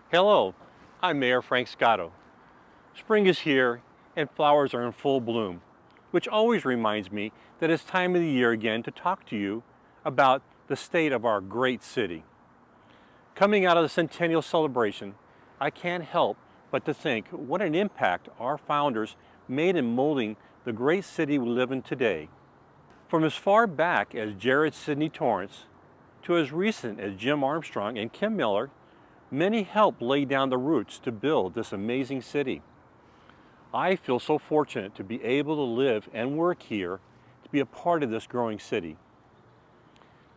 Hello, I'm Mayor Frank Scotto. Spring is here and flowers are in full bloom, which always reminds me that it's time of the year again to talk to you about the state of our great city. Coming out of the centennial celebration, I can't help but to think what an impact our founders made in molding the great city we live in today. From as far back as Jared Sidney Torrance to as recent as Jim Armstrong and Kim Miller, many helped lay down the roots to build this amazing city. I feel so fortunate to be able to live and work here, to be a part of this growing city.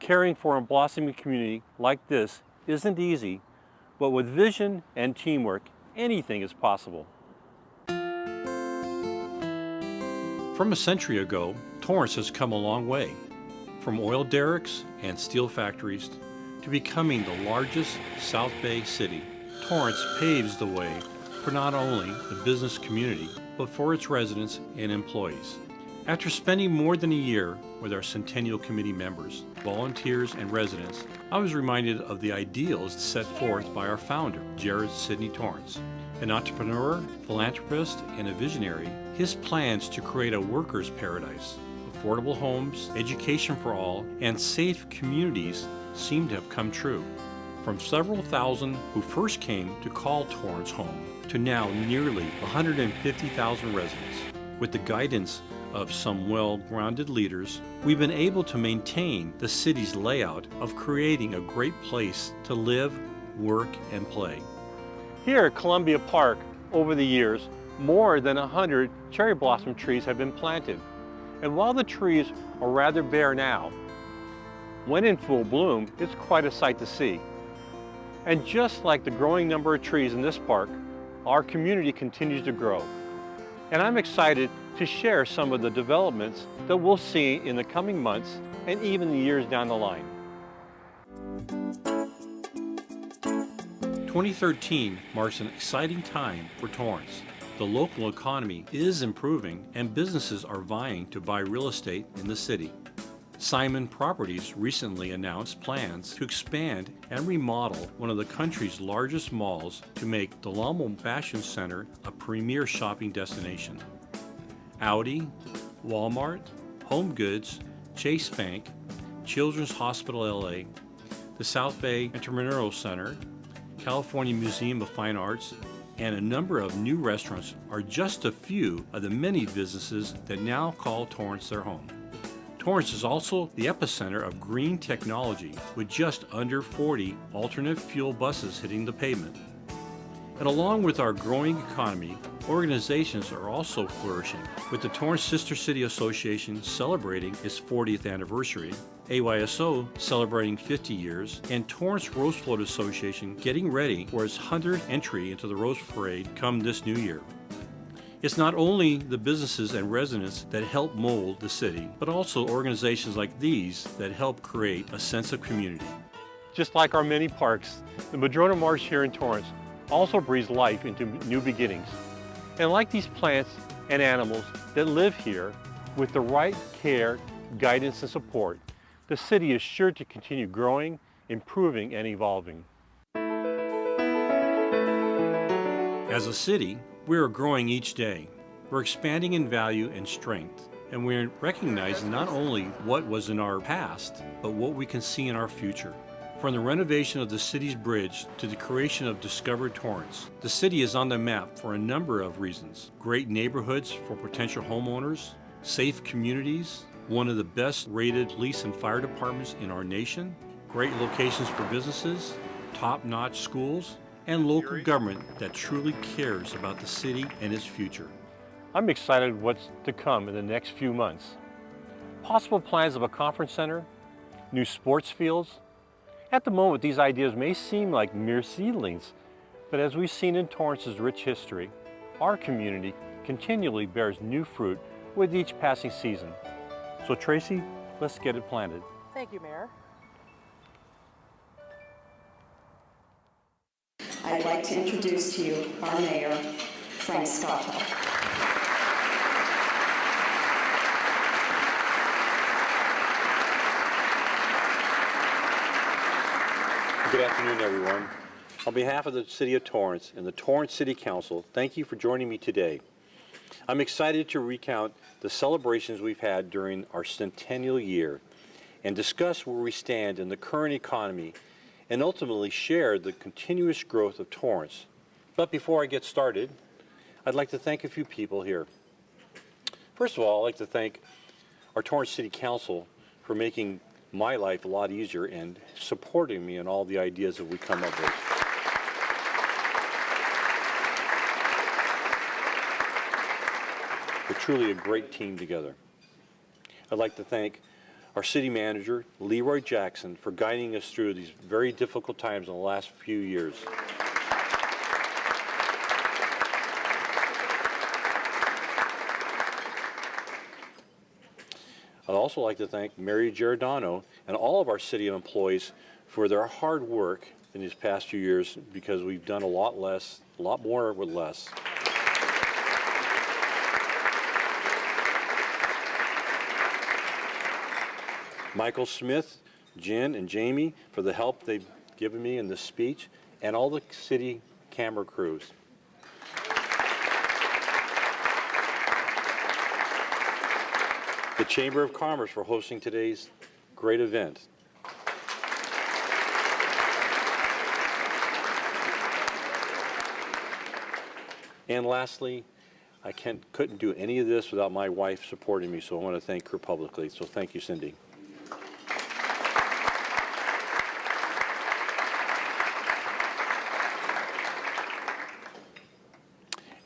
Caring for a blossoming community like this isn't easy, but with vision and teamwork, anything is possible. From a century ago, Torrance has come a long way, from oil derricks and steel factories to becoming the largest South Bay city. Torrance paves the way for not only the business community, but for its residents and employees. After spending more than a year with our Centennial Committee members, volunteers, and residents, I was reminded of the ideals set forth by our founder, Jared Sidney Torrance. An entrepreneur, philanthropist, and a visionary, his plans to create a workers' paradise, affordable homes, education for all, and safe communities seem to have come true. From several thousand who first came to call Torrance home, to now nearly 150,000 residents. With the guidance of some well-grounded leaders, we've been able to maintain the city's layout of creating a great place to live, work, and play. Here at Columbia Park, over the years, more than 100 cherry blossom trees have been planted. And while the trees are rather bare now, when in full bloom, it's quite a sight to see. And just like the growing number of trees in this park, our community continues to grow. And I'm excited to share some of the developments that we'll see in the coming months and even the years down the line. 2013 marks an exciting time for Torrance. The local economy is improving and businesses are vying to buy real estate in the city. Simon Properties recently announced plans to expand and remodel one of the country's largest malls to make the Lommel Fashion Center a premier shopping destination. Audi, Walmart, Home Goods, Chase Bank, Children's Hospital LA, the South Bay Entrepreneurial Center, California Museum of Fine Arts, and a number of new restaurants are just a few of the many businesses that now call Torrance their home. Torrance is also the epicenter of green technology, with just under 40 alternate fuel buses hitting the pavement. And along with our growing economy, organizations are also flourishing, with the Torrance Sister City Association celebrating its 40th anniversary, AYSO celebrating 50 years, and Torrance Rose Float Association getting ready for its 100th entry into the Rose Parade come this new year. It's not only the businesses and residents that help mold the city, but also organizations like these that help create a sense of community. Just like our many parks, the Madrona Marsh here in Torrance also breathes life into new beginnings. And like these plants and animals that live here, with the right care, guidance, and support, the city is sure to continue growing, improving, and evolving. As a city, we are growing each day. We're expanding in value and strength, and we're recognizing not only what was in our past, but what we can see in our future. From the renovation of the city's bridge to the creation of Discover Torrance, the city is on the map for a number of reasons. Great neighborhoods for potential homeowners, safe communities, one of the best rated police and fire departments in our nation, great locations for businesses, top-notch schools, and local government that truly cares about the city and its future. I'm excited what's to come in the next few months. Possible plans of a conference center, new sports fields. At the moment, these ideas may seem like mere seedlings, but as we've seen in Torrance's rich history, our community continually bears new fruit with each passing season. So Tracy, let's get it planted. Thank you, Mayor. I'd like to introduce to you our mayor, Frank Scotto. Good afternoon, everyone. On behalf of the City of Torrance and the Torrance City Council, thank you for joining me today. I'm excited to recount the celebrations we've had during our centennial year and discuss where we stand in the current economy and ultimately share the continuous growth of Torrance. But before I get started, I'd like to thank a few people here. First of all, I'd like to thank our Torrance City Council for making my life a lot easier and supporting me in all the ideas that we come up with. We're truly a great team together. I'd like to thank our city manager, Leroy Jackson, for guiding us through these very difficult times in the last few years. I'd also like to thank Mary Giordano and all of our city employees for their hard work in these past few years, because we've done a lot more with less. Michael Smith, Jen, and Jamie for the help they've given me in this speech, and all the city camera crews. The Chamber of Commerce for hosting today's great event. And lastly, I couldn't do any of this without my wife supporting me, so I want to thank her publicly. So thank you, Cindy.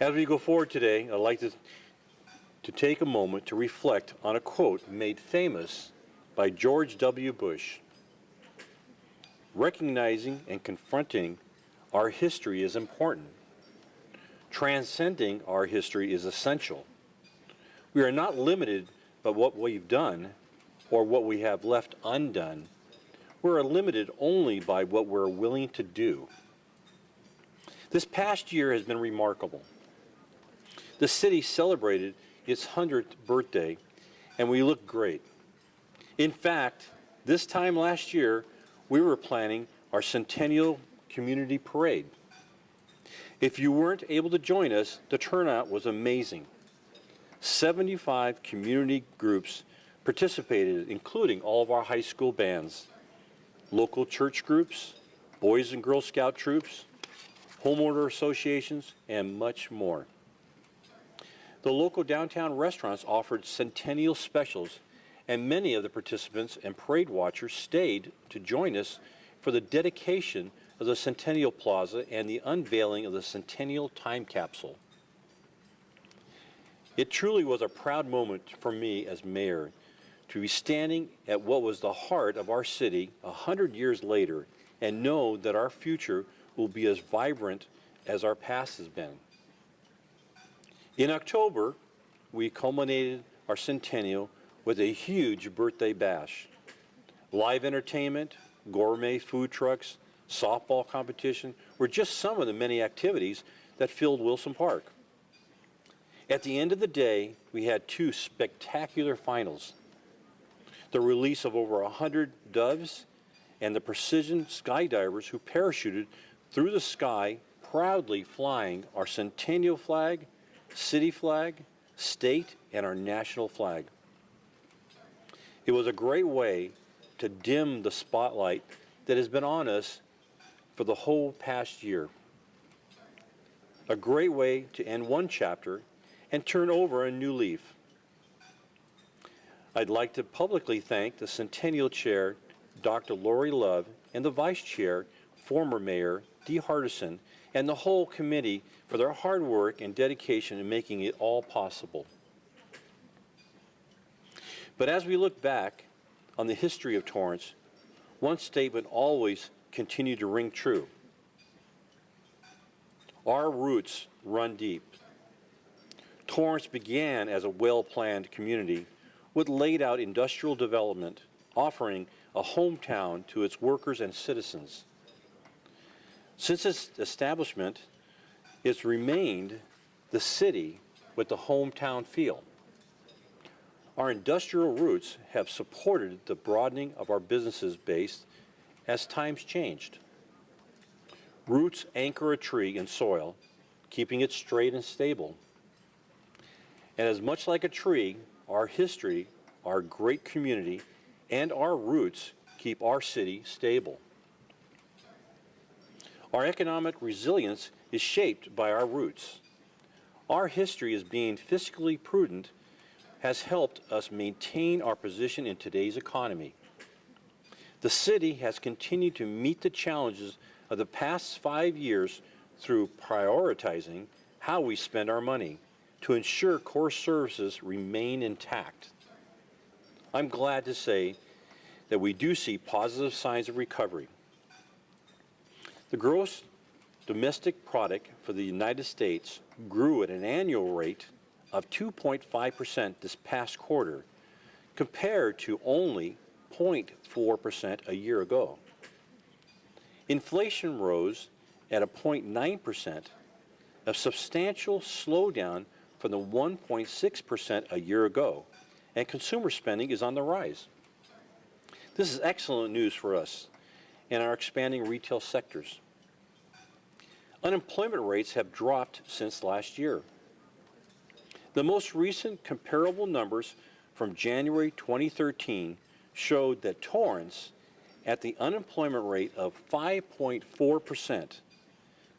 As we go forward today, I'd like to take a moment to reflect on a quote made famous by George W. Bush. Recognizing and confronting our history is important. Transcending our history is essential. We are not limited by what we've done or what we have left undone. We're limited only by what we're willing to do. This past year has been remarkable. The city celebrated its 100th birthday, and we look great. In fact, this time last year, we were planning our Centennial Community Parade. If you weren't able to join us, the turnout was amazing. 75 community groups participated, including all of our high school bands, local church groups, Boys and Girl Scout troops, homeowner associations, and much more. The local downtown restaurants offered centennial specials, and many of the participants and parade watchers stayed to join us for the dedication of the Centennial Plaza and the unveiling of the Centennial Time Capsule. It truly was a proud moment for me as mayor to be standing at what was the heart of our city 100 years later and know that our future will be as vibrant as our past has been. In October, we culminated our centennial with a huge birthday bash. Live entertainment, gourmet food trucks, softball competition were just some of the many activities that filled Wilson Park. At the end of the day, we had two spectacular finals: the release of over 100 doves and the precision skydivers who parachuted through the sky, proudly flying our centennial flag, city flag, state, and our national flag. It was a great way to dim the spotlight that has been on us for the whole past year. A great way to end one chapter and turn over a new leaf. I'd like to publicly thank the Centennial Chair, Dr. Lori Love, and the Vice Chair, former Mayor Dee Hardison, and the whole committee for their hard work and dedication in making it all possible. But as we look back on the history of Torrance, one statement always continued to ring true. Our roots run deep. Torrance began as a well-planned community with laid-out industrial development, offering a hometown to its workers and citizens. Since its establishment, it's remained the city with the hometown feel. Our industrial roots have supported the broadening of our businesses base as times changed. Roots anchor a tree in soil, keeping it straight and stable. And as much like a tree, our history, our great community, and our roots keep our city stable. Our economic resilience is shaped by our roots. Our history as being fiscally prudent has helped us maintain our position in today's economy. The city has continued to meet the challenges of the past 5 years through prioritizing how we spend our money to ensure core services remain intact. I'm glad to say that we do see positive signs of recovery. The gross domestic product for the United States grew at an annual rate of 2.5% this past quarter, compared to only 0.4% a year ago. Inflation rose at a 0.9%, a substantial slowdown from the 1.6% a year ago, and consumer spending is on the rise. This is excellent news for us and our expanding retail sectors. Unemployment rates have dropped since last year. The most recent comparable numbers from January 2013 showed that Torrance, at the unemployment rate of 5.4%,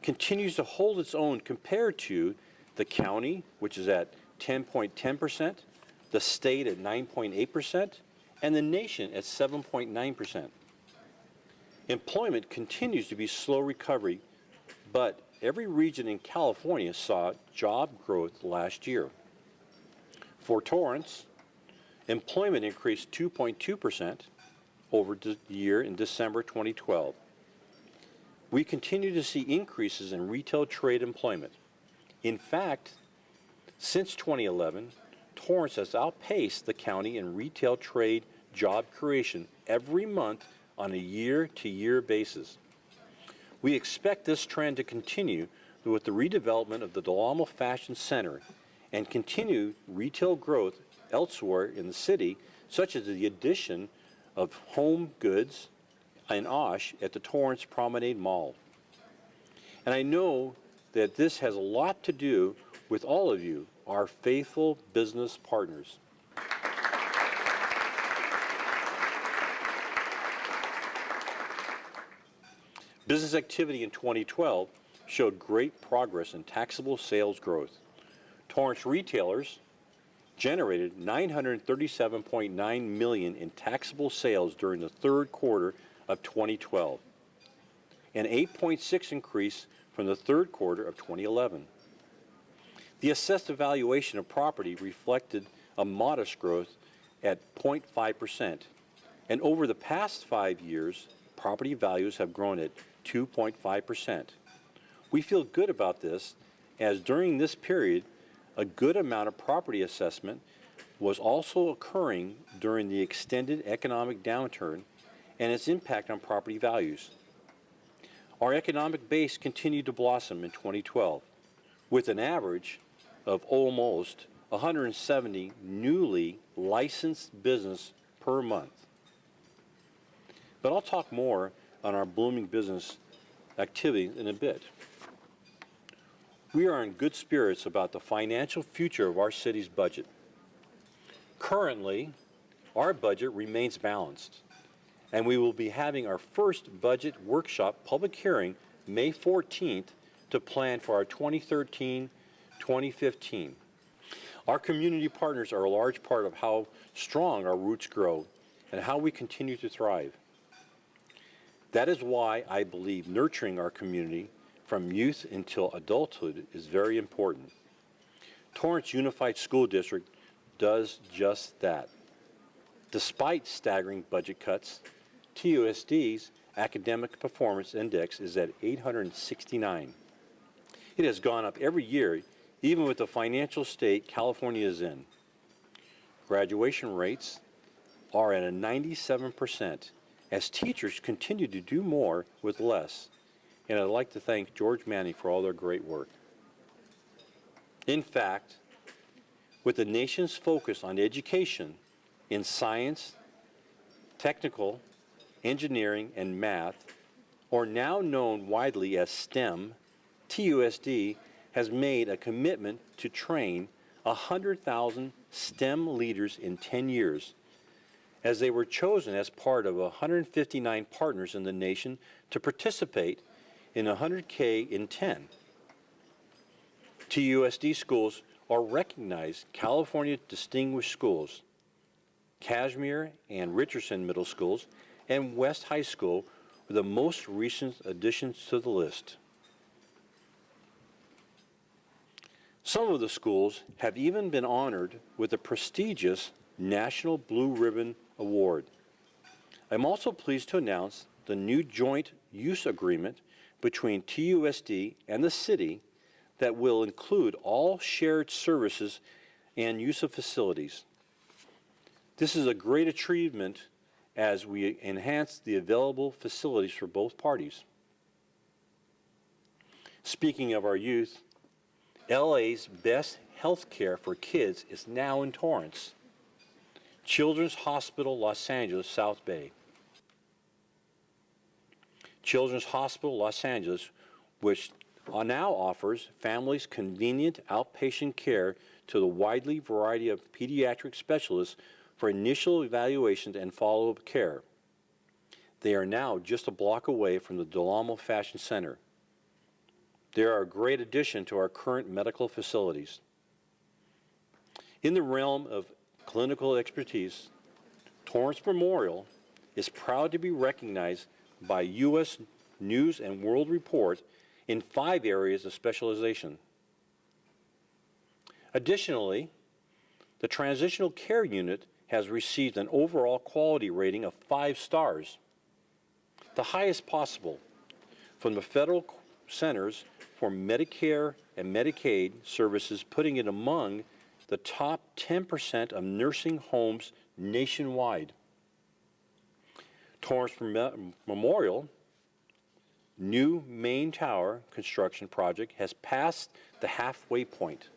continues to hold its own compared to the county, which is at 10.10%, the state at 9.8%, and the nation at 7.9%. Employment continues to be slow recovery, but every region in California saw job growth last year. For Torrance, employment increased 2.2% over the year in December 2012. We continue to see increases in retail trade employment. In fact, since 2011, Torrance has outpaced the county in retail trade job creation every month on a year-to-year basis. We expect this trend to continue with the redevelopment of the Del Amo Fashion Center and continued retail growth elsewhere in the city, such as the addition of Home Goods and Osh at the Torrance Promenade Mall. And I know that this has a lot to do with all of you, our faithful business partners. Business activity in 2012 showed great progress in taxable sales growth. Torrance retailers generated $937.9 million in taxable sales during the third quarter of 2012, an 8.6% increase from the third quarter of 2011. The assessed evaluation of property reflected a modest growth at 0.5%, and over the past 5 years, property values have grown at 2.5%. We feel good about this, as during this period, a good amount of property assessment was also occurring during the extended economic downturn and its impact on property values. Our economic base continued to blossom in 2012, with an average of almost 170 newly licensed business per month. But I'll talk more on our blooming business activity in a bit. We are in good spirits about the financial future of our city's budget. Currently, our budget remains balanced, and we will be having our first budget workshop public hearing May 14th to plan for our 2013-2015. Our community partners are a large part of how strong our roots grow and how we continue to thrive. That is why I believe nurturing our community from youth until adulthood is very important. Torrance Unified School District does just that. Despite staggering budget cuts, TUSD's Academic Performance Index is at 869. It has gone up every year, even with the financial state California is in. Graduation rates are at a 97%, as teachers continue to do more with less. And I'd like to thank George Manning for all their great work. In fact, with the nation's focus on education in science, technical, engineering, and math, or now known widely as STEM, TUSD has made a commitment to train 100,000 STEM leaders in 10 years, as they were chosen as part of 159 partners in the nation to participate in 100K in 10. TUSD schools are recognized California Distinguished Schools. Kashmir and Richardson Middle Schools and West High School were the most recent additions to the list. Some of the schools have even been honored with the prestigious National Blue Ribbon Award. I'm also pleased to announce the new joint use agreement between TUSD and the city that will include all shared services and use of facilities. This is a great achievement as we enhance the available facilities for both parties. Speaking of our youth, LA's best health care for kids is now in Torrance. Children's Hospital Los Angeles South Bay. Children's Hospital Los Angeles, which now offers families convenient outpatient care to the widely variety of pediatric specialists for initial evaluation and follow-up care. They are now just a block away from the Del Amo Fashion Center. They are a great addition to our current medical facilities. In the realm of clinical expertise, Torrance Memorial is proud to be recognized by U.S. News and World Report in 5 areas of specialization. Additionally, the Transitional Care Unit has received an overall quality rating of 5 stars, the highest possible, from the Federal Centers for Medicare and Medicaid Services, putting it among the top 10% of nursing homes nationwide. Torrance Memorial new main tower construction project has passed the halfway point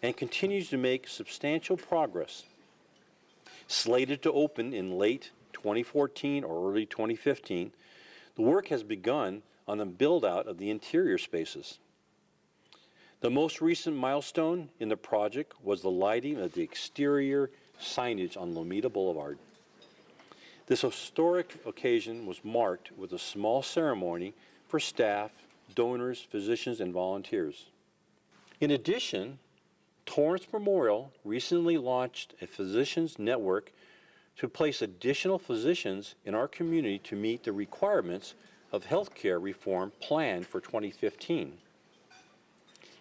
and continues to make substantial progress. Slated to open in late 2014 or early 2015, the work has begun on the build-out of the interior spaces. The most recent milestone in the project was the lighting of the exterior signage on Lomita Boulevard. This historic occasion was marked with a small ceremony for staff, donors, physicians, and volunteers. In addition, Torrance Memorial recently launched a physicians network to place additional physicians in our community to meet the requirements of healthcare reform planned for 2015.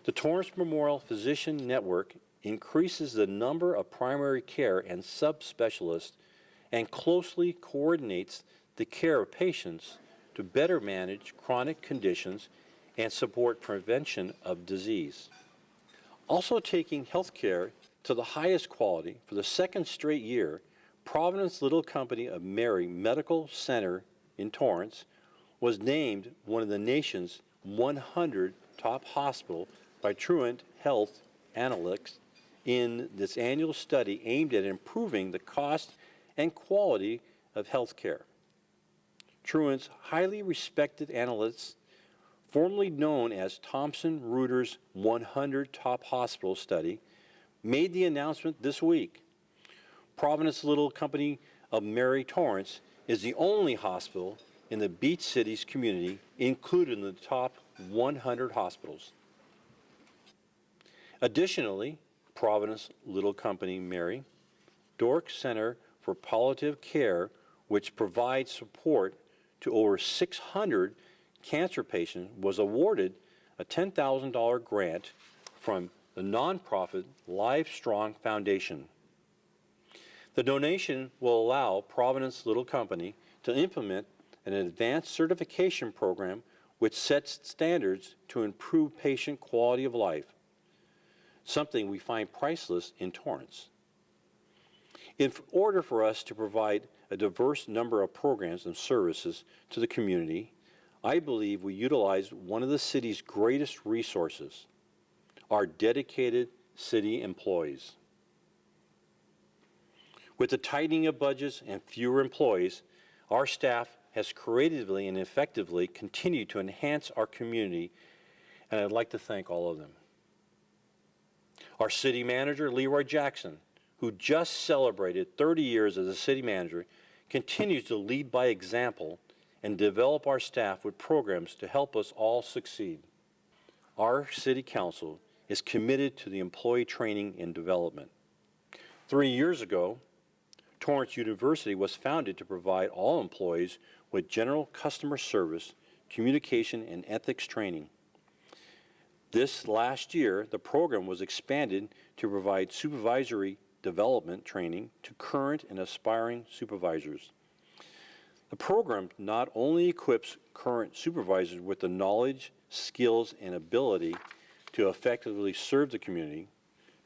The Torrance Memorial Physician Network increases the number of primary care and subspecialists and closely coordinates the care of patients to better manage chronic conditions and support prevention of disease. Also taking healthcare to the highest quality for the second straight year, Providence Little Company of Mary Medical Center in Torrance was named one of the nation's 100 top hospitals by Truant Health Analytics in this annual study aimed at improving the cost and quality of health care. Truant's highly respected analysts, formerly known as Thomson Reuters 100 Top Hospitals Study, made the announcement this week. Providence Little Company of Mary Torrance is the only hospital in the Beach Cities community included in the top 100 hospitals. Additionally, Providence Little Company Mary Dork Center for Palliative Care, which provides support to over 600 cancer patients, was awarded a $10,000 grant from the nonprofit Livestrong Foundation. The donation will allow Providence Little Company to implement an advanced certification program which sets standards to improve patient quality of life, something we find priceless in Torrance. In order for us to provide a diverse number of programs and services to the community, I believe we utilize one of the city's greatest resources, our dedicated city employees. With the tightening of budgets and fewer employees, our staff has creatively and effectively continued to enhance our community, and I'd like to thank all of them. Our city manager, Leroy Jackson, who just celebrated 30 years as a city manager, continues to lead by example and develop our staff with programs to help us all succeed. Our City Council is committed to the employee training and development. 3 years ago, Torrance University was founded to provide all employees with general customer service, communication, and ethics training. This last year, the program was expanded to provide supervisory development training to current and aspiring supervisors. The program not only equips current supervisors with the knowledge, skills, and ability to effectively serve the community,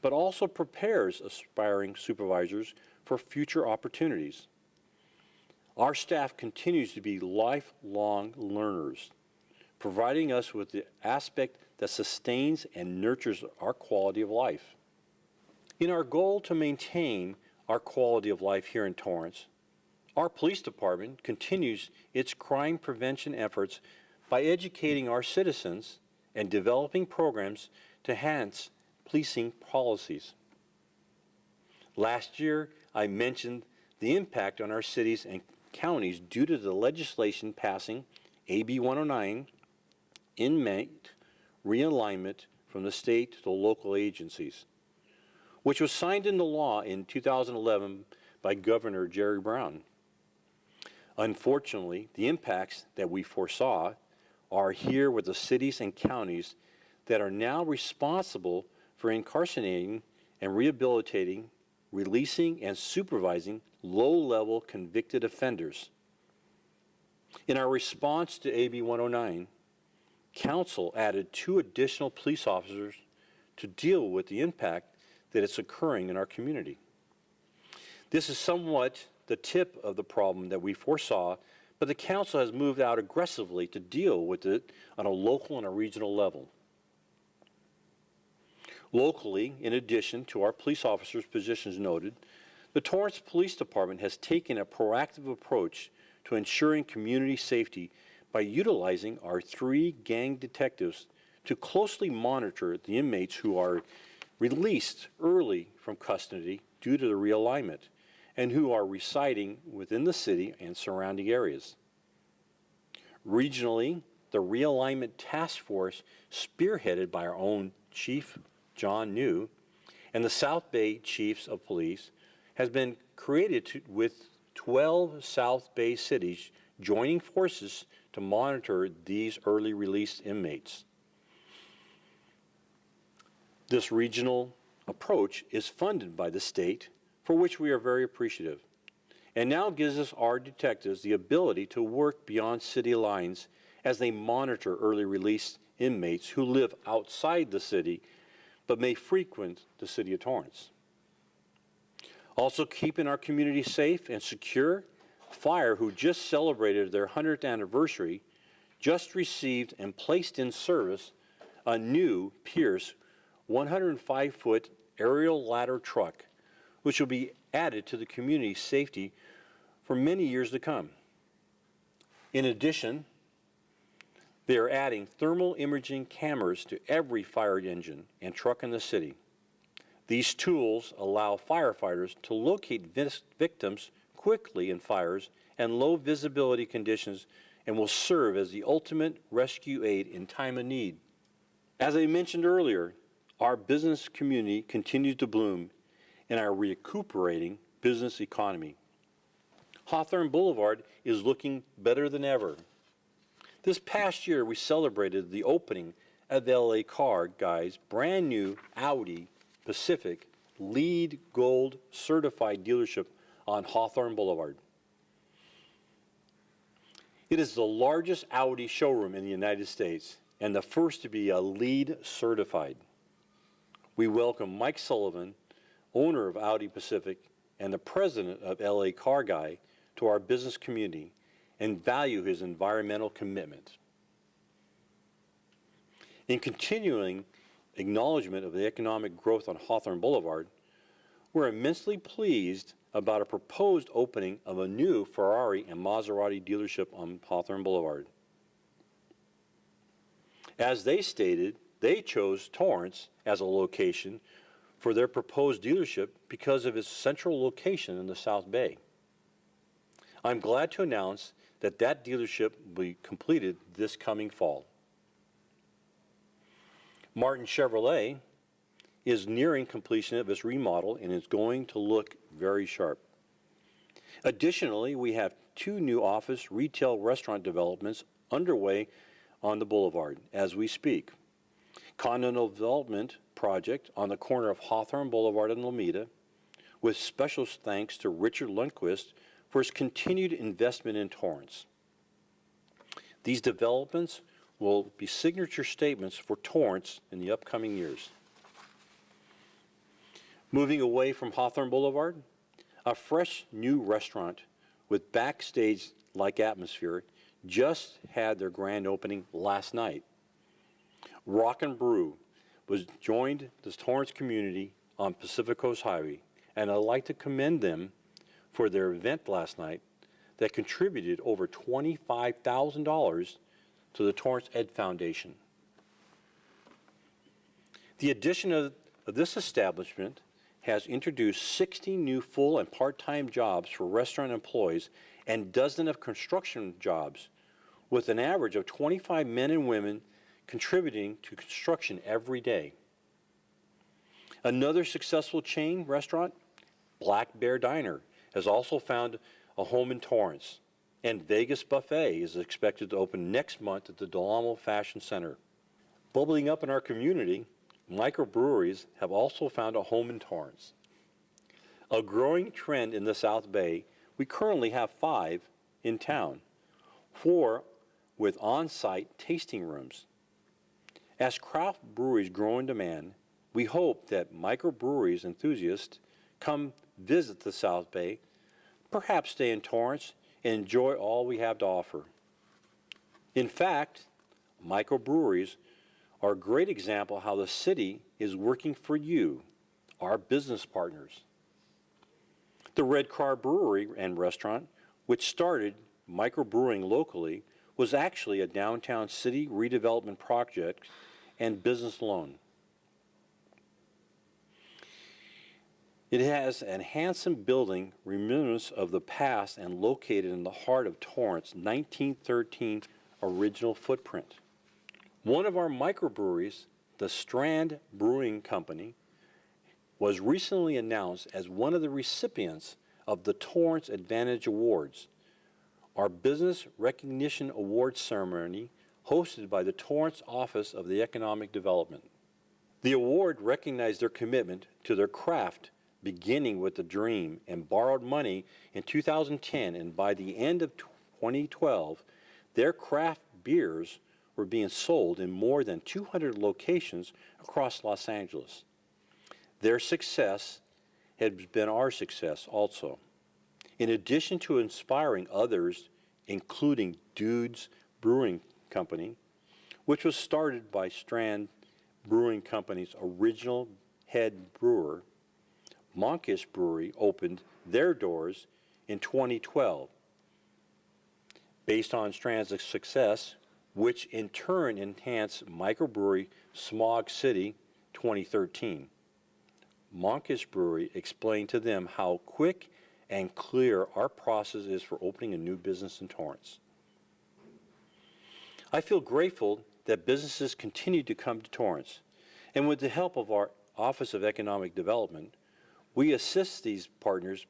but also prepares aspiring supervisors for future opportunities. Our staff continues to be lifelong learners, providing us with the aspect that sustains and nurtures our quality of life. In our goal to maintain our quality of life here in Torrance, our police department continues its crime prevention efforts by educating our citizens and developing programs to enhance policing policies. Last year, I mentioned the impact on our cities and counties due to the legislation passing AB 109, inmate realignment from the state to the local agencies, which was signed into law in 2011 by Governor Jerry Brown. Unfortunately, the impacts that we foresaw are here with the cities and counties that are now responsible for incarcerating and rehabilitating, releasing, and supervising low-level convicted offenders. In our response to AB 109, Council added 2 additional police officers to deal with the impact that is occurring in our community. This is somewhat the tip of the problem that we foresaw, but the Council has moved out aggressively to deal with it on a local and a regional level. Locally, in addition to our police officers' positions noted, the Torrance Police Department has taken a proactive approach to ensuring community safety by utilizing our 3 gang detectives to closely monitor the inmates who are released early from custody due to the realignment and who are residing within the city and surrounding areas. Regionally, the realignment task force, spearheaded by our own Chief John New and the South Bay Chiefs of Police, has been created with 12 South Bay cities joining forces to monitor these early released inmates. This regional approach is funded by the state, for which we are very appreciative, and now gives us our detectives the ability to work beyond city lines as they monitor early release inmates who live outside the city but may frequent the city of Torrance. Also keeping our community safe and secure, Fire, who just celebrated their 100th anniversary, just received and placed in service a new Pierce 105-foot aerial ladder truck, which will be added to the community's safety for many years to come. In addition, they are adding thermal imaging cameras to every fire engine and truck in the city. These tools allow firefighters to locate victims quickly in fires and low visibility conditions and will serve as the ultimate rescue aid in time of need. As I mentioned earlier, our business community continues to bloom in our recuperating business economy. Hawthorne Boulevard is looking better than ever. This past year, we celebrated the opening of LA Car Guy's brand new Audi Pacific LEED Gold certified dealership on Hawthorne Boulevard. It is the largest Audi showroom in the United States and the first to be a LEED certified. We welcome Mike Sullivan, owner of Audi Pacific and the president of LA Car Guy, to our business community and value his environmental commitment. In continuing acknowledgement of the economic growth on Hawthorne Boulevard, we're immensely pleased about a proposed opening of a new Ferrari and Maserati dealership on Hawthorne Boulevard. As they stated, they chose Torrance as a location for their proposed dealership because of its central location in the South Bay. I'm glad to announce that that dealership will be completed this coming fall. Martin Chevrolet is nearing completion of its remodel and is going to look very sharp. Additionally, we have 2 new office, retail, restaurant developments underway on the boulevard as we speak. Continental Development project on the corner of Hawthorne Boulevard and Lomita, with special thanks to Richard Lundquist for his continued investment in Torrance. These developments will be signature statements for Torrance in the upcoming years. Moving away from Hawthorne Boulevard, a fresh new restaurant with backstage-like atmosphere just had their grand opening last night. Rock and Brew was joined the Torrance community on Pacific Coast Highway, and I'd like to commend them for their event last night that contributed over $25,000 to the Torrance Ed Foundation. The addition of this establishment has introduced 60 new full and part-time jobs for restaurant employees and dozens of construction jobs, with an average of 25 men and women contributing to construction every day. Another successful chain restaurant, Black Bear Diner, has also found a home in Torrance, and Vegas Buffet is expected to open next month at the Del Amo Fashion Center. Bubbling up in our community, microbreweries have also found a home in Torrance. A growing trend in the South Bay, we currently have 5 in town, 4 with on-site tasting rooms. As craft breweries grow in demand, we hope that microbreweries enthusiasts come visit the South Bay, perhaps stay in Torrance, and enjoy all we have to offer. In fact, microbreweries are a great example of how the city is working for you, our business partners. The Red Car Brewery and Restaurant, which started microbrewing locally, was actually a downtown city redevelopment project and business loan. It has a handsome building reminiscent of the past and located in the heart of Torrance 1913 original footprint. One of our microbreweries, the Strand Brewing Company, was recently announced as one of the recipients of the Torrance Advantage Awards, our business recognition award ceremony hosted by the Torrance Office of the Economic Development. The award recognized their commitment to their craft, beginning with the dream and borrowed money in 2010, and by the end of 2012, their craft beers were being sold in more than 200 locations across Los Angeles. Their success has been our success also. In addition to inspiring others, including Dudes Brewing Company, which was started by Strand Brewing Company's original head brewer, Monkish Brewery opened their doors in 2012. Based on Strand's success, which in turn enhanced microbrewery Smog City 2013. Monkish Brewery explained to them how quick and clear our process is for opening a new business in Torrance. I feel grateful that businesses continue to come to Torrance, and with the help of our Office of Economic Development, we assist these partners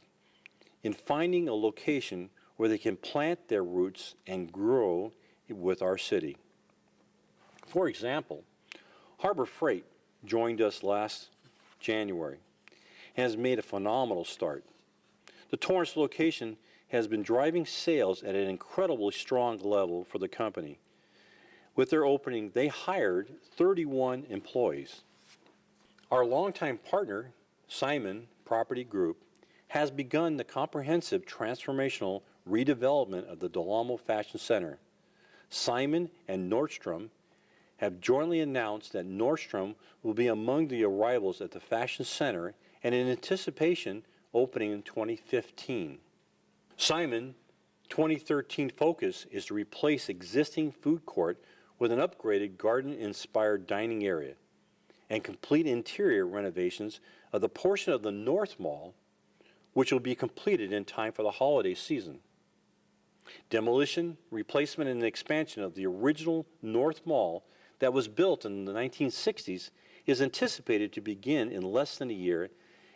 in finding a location where they can plant their roots and grow with our city. For example, Harbor Freight joined us last January and has made a phenomenal start. The Torrance location has been driving sales at an incredibly strong level for the company. With their opening, they hired 31 employees. Our longtime partner, Simon Property Group, has begun the comprehensive transformational redevelopment of the Del Amo Fashion Center. Simon and Nordstrom have jointly announced that Nordstrom will be among the arrivals at the Fashion Center, and in anticipation, opening in 2015. Simon 2013 focus is to replace existing food court with an upgraded garden-inspired dining area and complete interior renovations of the portion of the North Mall, which will be completed in time for the holiday season. Demolition, replacement, and expansion of the original North Mall that was built in the 1960s is anticipated to begin in less than a year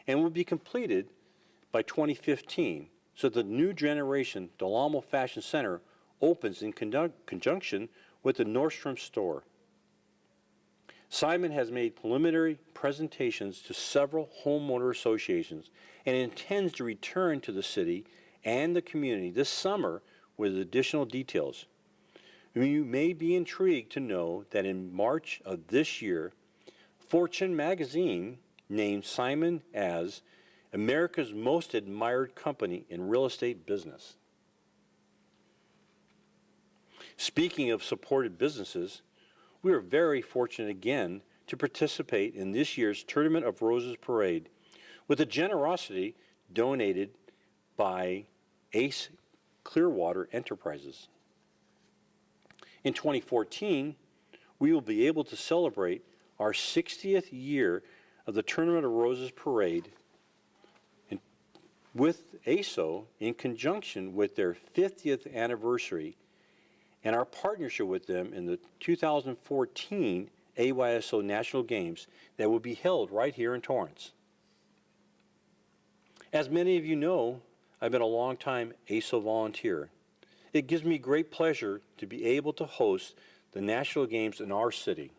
and will be completed by 2015, so the new generation Del Amo Fashion Center opens in conjunction with the Nordstrom store. Simon has made preliminary presentations to several homeowner associations and intends to return to the city and the community this summer with additional details. You may be intrigued to know that in March of this year, Fortune magazine named Simon as America's most admired company in real estate business. Speaking of supported businesses, we are very fortunate again to participate in this year's Tournament of Roses Parade with the generosity donated by Ace Clearwater Enterprises. In 2014, we will be able to celebrate our 60th year of the Tournament of Roses Parade with ASO in conjunction with their 50th anniversary and our partnership with them in the 2014 AYSO National Games that will be held right here in Torrance. As many of you know, I've been a long-time ASO volunteer. It gives me great pleasure to be able to host the National Games in our city.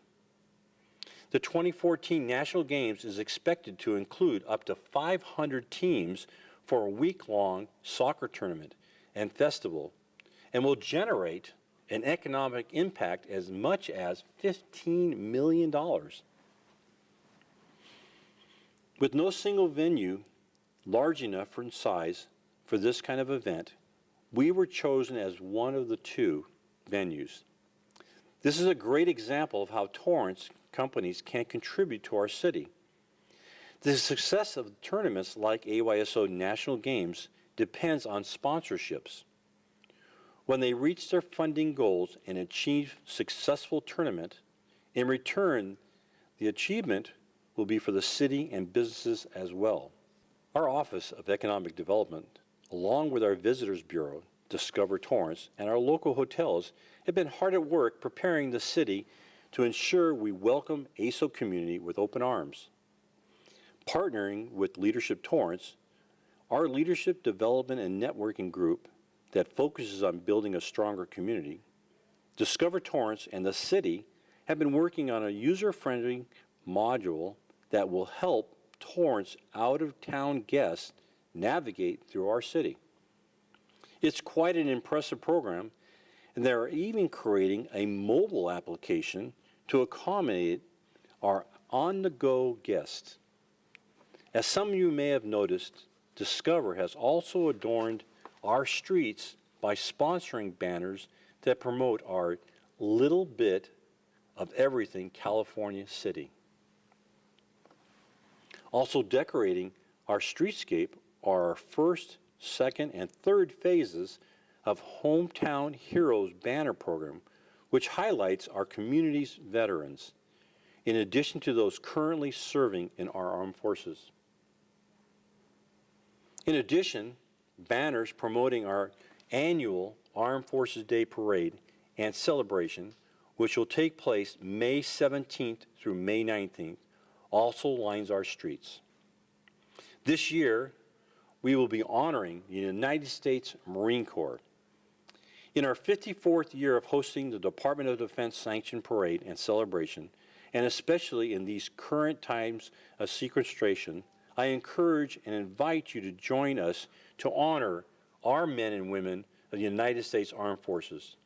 The 2014 National Games is expected to include up to 500 teams for a week-long soccer tournament and festival, and will generate an economic impact as much as $15 million. With no single venue large enough for size for this kind of event, we were chosen as one of the two venues. This is a great example of how Torrance companies can contribute to our city. The success of tournaments like AYSO National Games depends on sponsorships. When they reach their funding goals and achieve successful tournament, in return, the achievement will be for the city and businesses as well. Our Office of Economic Development, along with our Visitors Bureau, Discover Torrance, and our local hotels, have been hard at work preparing the city to ensure we welcome ASO community with open arms. Partnering with Leadership Torrance, our leadership development and networking group that focuses on building a stronger community, Discover Torrance and the city have been working on a user-friendly module that will help Torrance out-of-town guests navigate through our city. It's quite an impressive program, and they're even creating a mobile application to accommodate our on-the-go guests. As some of you may have noticed, Discover has also adorned our streets by sponsoring banners that promote our little bit of everything California City. Also decorating our streetscape are our first, second, and third phases of Hometown Heroes banner program, which highlights our community's veterans, in addition to those currently serving in our armed forces. In addition, banners promoting our annual Armed Forces Day Parade and celebration, which will take place May 17th through May 19th, also lines our streets. This year, we will be honoring the United States Marine Corps. In our 54th year of hosting the Department of Defense sanctioned parade and celebration, and especially in these current times of sequestration, I encourage and invite you to join us to honor our men and women of the United States Armed Forces.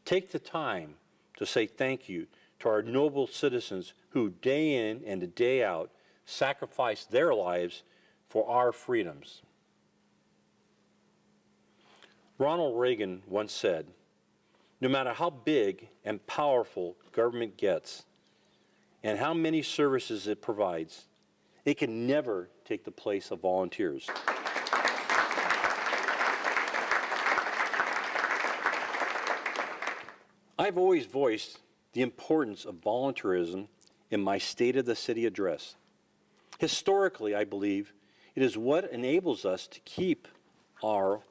Take the time to say thank you to our noble citizens who day in and day out sacrifice their lives for our freedoms. Ronald Reagan once said, "No matter how big and powerful government gets and how many services it provides, it can never take the place of volunteers. I've always voiced the importance of volunteerism in my State of the City address. Historically, I believe it is what enables us to keep our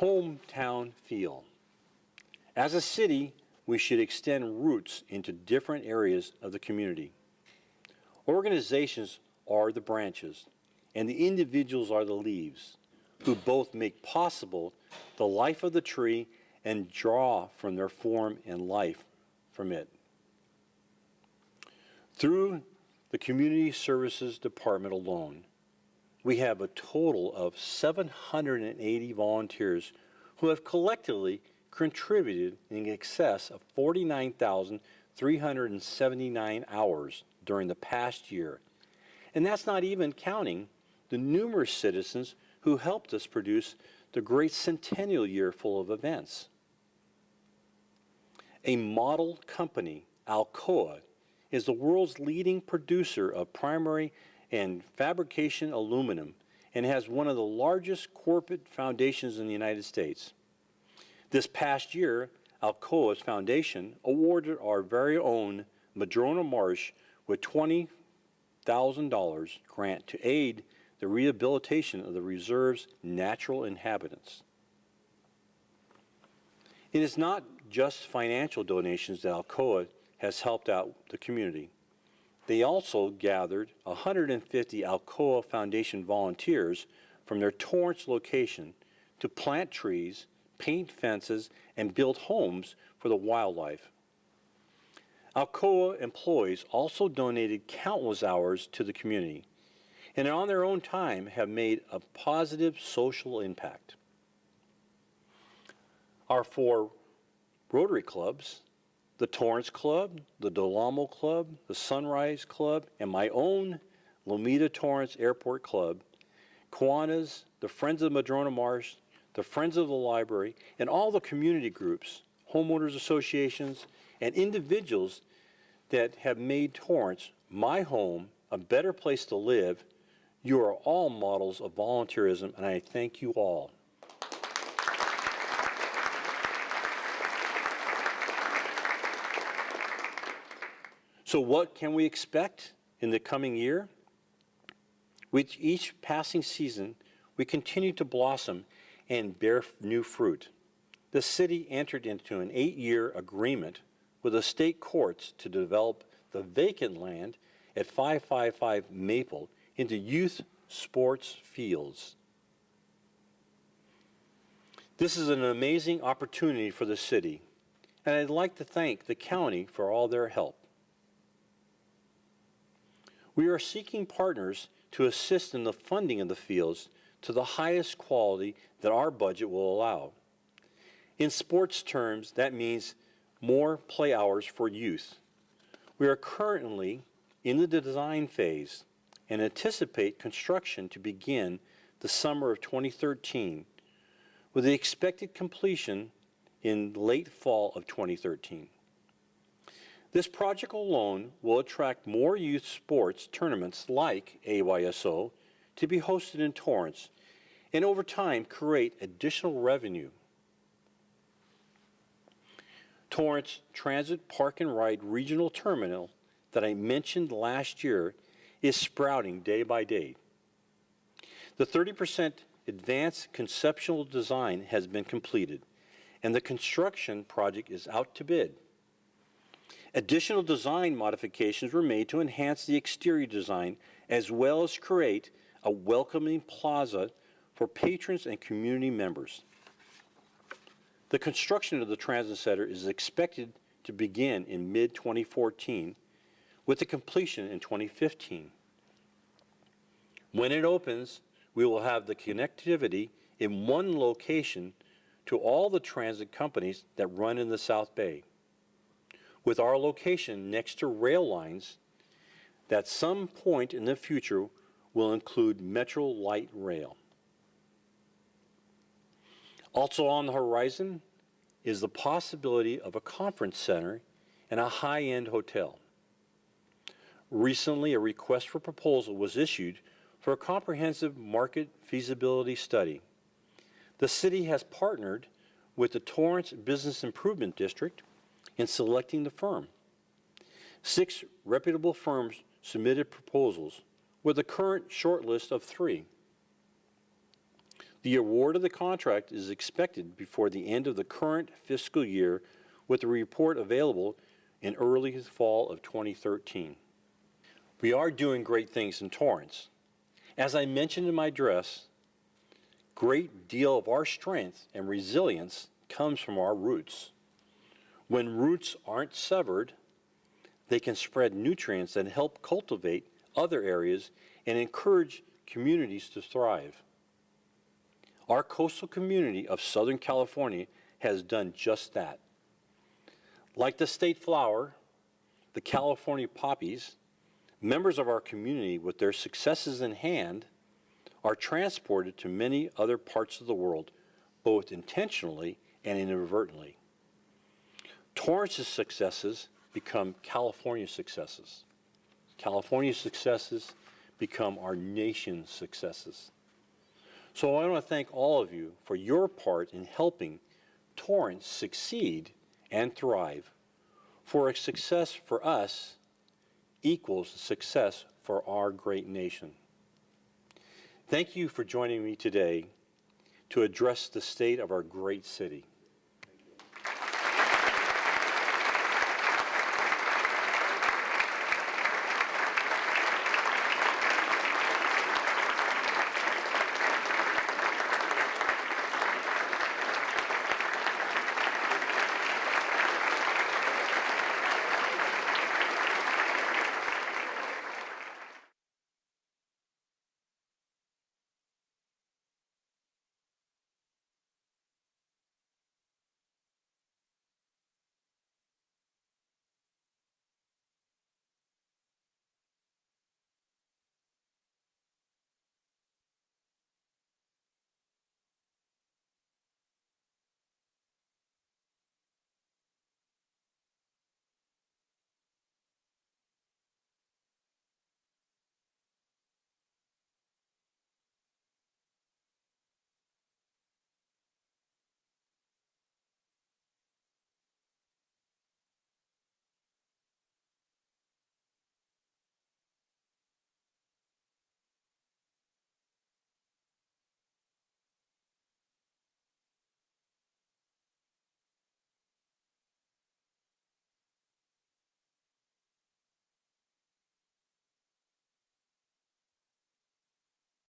hometown feel. As a city, we should extend roots into different areas of the community. Organizations are the branches, and the individuals are the leaves, who both make possible the life of the tree and draw from their form and life from it. Through the Community Services Department alone, we have a total of 780 volunteers who have collectively contributed in excess of 49,379 hours during the past year. And that's not even counting the numerous citizens who helped us produce the great centennial year full of events. A model company, Alcoa, is the world's leading producer of primary and fabrication aluminum and has one of the largest corporate foundations in the United States. This past year, Alcoa's foundation awarded our very own Madrona Marsh with $20,000 grant to aid the rehabilitation of the reserve's natural inhabitants. It is not just financial donations that Alcoa has helped out the community. They also gathered 150 Alcoa Foundation volunteers from their Torrance location to plant trees, paint fences, and build homes for the wildlife. Alcoa employees also donated countless hours to the community and on their own time have made a positive social impact. Our 4 Rotary clubs, the Torrance Club, the Del Amo Club, the Sunrise Club, and my own Lomita Torrance Airport Club, Kiwanis, the Friends of Madrona Marsh, the Friends of the Library, and all the community groups, homeowners associations, and individuals that have made Torrance, my home, a better place to live. You are all models of volunteerism, and I thank you all. So what can we expect in the coming year? With each passing season, we continue to blossom and bear new fruit. The city entered into an 8-year agreement with the state courts to develop the vacant land at 555 Maple into youth sports fields. This is an amazing opportunity for the city, and I'd like to thank the county for all their help. We are seeking partners to assist in the funding of the fields to the highest quality that our budget will allow. In sports terms, that means more play hours for youth. We are currently in the design phase and anticipate construction to begin the summer of 2013, with the expected completion in late fall of 2013. This project alone will attract more youth sports tournaments like AYSO to be hosted in Torrance and over time create additional revenue. Torrance Transit Park and Ride Regional Terminal that I mentioned last year is sprouting day by day. The 30% advanced conceptual design has been completed and the construction project is out to bid. Additional design modifications were made to enhance the exterior design as well as create a welcoming plaza for patrons and community members. The construction of the transit center is expected to begin in mid-2014 with the completion in 2015. When it opens, we will have the connectivity in one location to all the transit companies that run in the South Bay, with our location next to rail lines that some point in the future will include Metro Light Rail. Also on the horizon is the possibility of a conference center and a high-end hotel. Recently, a request for proposal was issued for a comprehensive market feasibility study. The city has partnered with the Torrance Business Improvement District in selecting the firm. 6 reputable firms submitted proposals with a current shortlist of 3. The award of the contract is expected before the end of the current fiscal year, with the report available in early fall of 2013. We are doing great things in Torrance. As I mentioned in my address, great deal of our strength and resilience comes from our roots. When roots aren't severed, they can spread nutrients that help cultivate other areas and encourage communities to thrive. Our coastal community of Southern California has done just that. Like the state flower, the California poppies, members of our community with their successes in hand are transported to many other parts of the world, both intentionally and inadvertently. Torrance's successes become California successes. California successes become our nation's successes. So I want to thank all of you for your part in helping Torrance succeed and thrive. For a success for us equals success for our great nation. Thank you for joining me today to address the state of our great city.